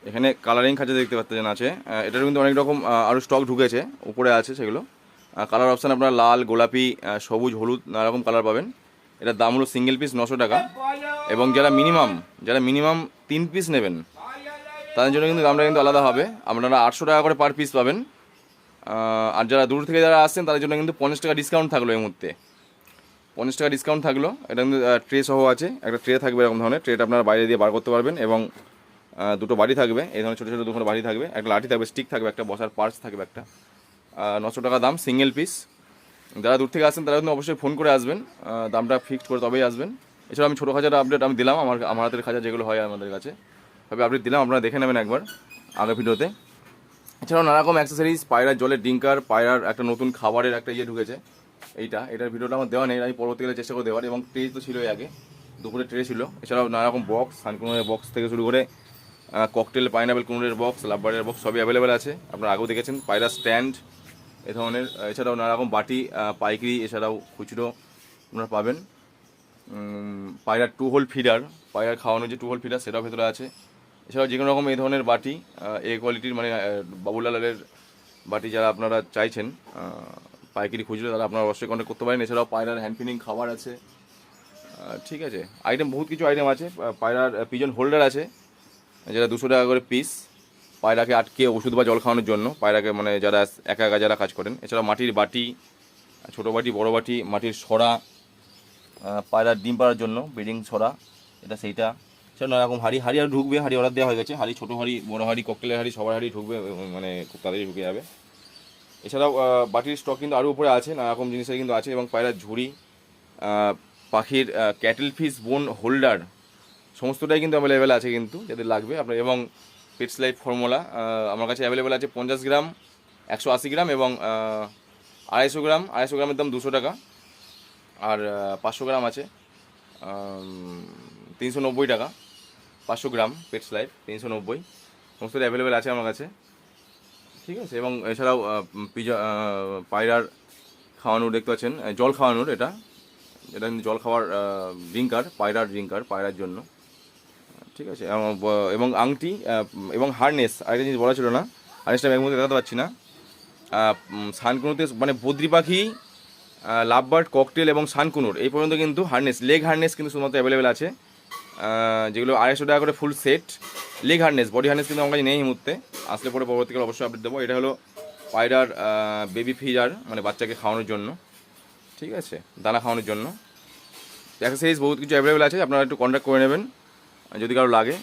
এখানে কালারিং খাঁচা দেখতে পাচ্ছেন আছে, এটার কিন্তু অনেক রকম আরও স্টক ঢুকেছে, উপরে আছে সেগুলো। কালার অপশান আপনারা লাল, গোলাপি, সবুজ, হলুদ নানা রকম কালার পাবেন। এটার দাম হলো সিঙ্গেল পিস 900 টাকা। এবং যারা মিনিমাম 3 পিস নেবেন তাদের জন্য কিন্তু দামটা কিন্তু আলাদা হবে, আপনারা 800 টাকা করে পার পিস পাবেন। আর যারা দূর থেকে যারা আসছেন তাদের জন্য কিন্তু 50 টাকা ডিসকাউন্ট থাকলো এই মুহূর্তে, 50 টাকা ডিসকাউন্ট থাকলো। এটা কিন্তু ট্রে সহ আছে, একটা ট্রে থাকবে এরকম ধরনের, ট্রেটা আপনারা বাইরে দিয়ে বার করতে পারবেন। এবং দুটো বাড়ি থাকবে, এই ধরনের ছোটো ছোটো দুটো বাড়ি থাকবে, একটা লাঠি থাকবে, স্টিক থাকবে, একটা বসার পার্স থাকবে একটা। 900 টাকা দাম সিঙ্গেল পিস। যারা দূর থেকে আসছেন তারা কিন্তু অবশ্যই ফোন করে আসবেন, দামটা ফিক্সড করে তবেই আসবেন। এছাড়া আমি ছোটো খাঁচাটা আপডেট আমি দিলাম, আমার হাতের খাঁচা যেগুলো হয় আমাদের কাছে তবে আপডেট দিলাম, আপনারা দেখে নেবেন একবার আগের ভিডিওতে। এছাড়াও নানা রকম অ্যাক্সেসরিজ, পায়রার জলের ড্রিঙ্কার, পায়রার একটা নতুন খাবারের একটা ঢুকেছে, এটার ভিডিওটা আমার দেওয়া নেই, আমি পরবর্তীকালে চেষ্টা করে দেওয়ার। এবং ট্রে তো ছিলই আগে, দুপুরে ট্রে ছিল। এছাড়াও নানা রকম বক্স, সানকুনের বক্স থেকে শুরু করে ককটেল, পাইনাপেল কুনুরের বক্স, লাভবারের বক্স সবই অ্যাভেলেবেল আছে, আপনারা আগেও দেখেছেন। পায়রা স্ট্যান্ড এ ধরনের, এছাড়াও নানা রকম বাটি, পাইকারি, এছাড়াও খুচরো আপনারা পাবেন। পায়রার 2 হোল ফিডার, পায়রার খাওয়ানোর যে 2 হোল ফিডার সেটাও ভেতরে আছে। এছাড়াও যে কোনো রকম এই ধরনের বাটি, এ কোয়ালিটির মানে বাবুলালের বাটি যারা আপনারা চাইছেন পাইকারি খুঁজলে তারা আপনারা অবশ্যই কন্ট্যাক্ট করতে পারেন। এছাড়াও পায়রার হ্যান্ড ফিডিং খাবার আছে, ঠিক আছে, আইটেম বহুত কিছু আইটেম আছে। পায়রার পিজন হোল্ডার আছে যেটা 200 টাকা করে পিস, পায়রাকে আটকে ওষুধ বা জল খাওয়ানোর জন্য, পায়রাকে মানে যারা একা একা যারা কাজ করেন। এছাড়াও মাটির বাটি, ছোটো বাটি, বড় বাটি, মাটির সরা, পায়রার ডিম পাড়ার জন্য ব্রিডিং ছড়া, এটা সেইটা। সেটা নানা রকম হাঁড়ি আর ঢুকবে, হাঁড়ি অর্ডার দেওয়া হয়ে গেছে, হাঁড়ি, ছোটো হাঁড়ি, বড় হাঁড়ি, ককটেলের হাঁড়ি, সবার হাঁড়ি ঢুকবে, মানে খুব তাড়াতাড়ি ঢুকে যাবে। এছাড়াও বাটির স্টক কিন্তু আরও উপরে আছে, নানা রকম জিনিসের কিন্তু আছে। এবং পায়রার ঝুড়ি, পাখির ক্যাটেল ফিশ বোন হোল্ডার সমস্তটাই কিন্তু অ্যাভেলেবেল আছে কিন্তু যাদের লাগবে আপনার। এবং পেটস লাইফ ফর্মুলা আমার কাছে অ্যাভেলেবেল আছে 50 গ্রাম, 180 গ্রাম এবং 250 গ্রাম। 250 গ্রামের দাম 200 টাকা। আর 500 গ্রাম আছে 390 টাকা। 500 গ্রাম পেটস লাইফ 390, সমস্তটা অ্যাভেলেবেল আছে আমার কাছে, ঠিক আছে। এবং এছাড়াও পায়রার খাওয়ানোর দেখতে পাচ্ছেন, জল খাওয়ানোর, এটা কিন্তু জল খাওয়ার ড্রিঙ্কার, পায়রার ড্রিঙ্কার পায়রার জন্য, ঠিক আছে। এবং আংটি এবং হারনেস, আরেকটা জিনিস বলা ছিল না, হারনেসটা আমি এক মধ্যে দেখাতে পারছি না। সানকুনুতে মানে বদ্রি পাখি, লাভবার্ড, ককটেল এবং সানকুনুর এই পর্যন্ত কিন্তু হারনেস, লেগ হারনেস কিন্তু শুধুমাত্র অ্যাভেলেবেল আছে, যেগুলো 250 টাকা করে full set. Leg harness, body harness কিন্তু আমার কাছে নেই এই মুহূর্তে, আসলে পরে পরবর্তীকালে অবশ্যই আপডেট দেবো। এটা হলো পায়রার বেবি ফিডার, মানে বাচ্চাকে খাওয়ানোর জন্য, ঠিক আছে, দানা খাওয়ানোর জন্য। অ্যাক্সেসরিজ বহুত কিছু অ্যাভেলেবেল আছে, আপনারা একটু কন্ট্যাক্ট করে নেবেন যদি কারো লাগে।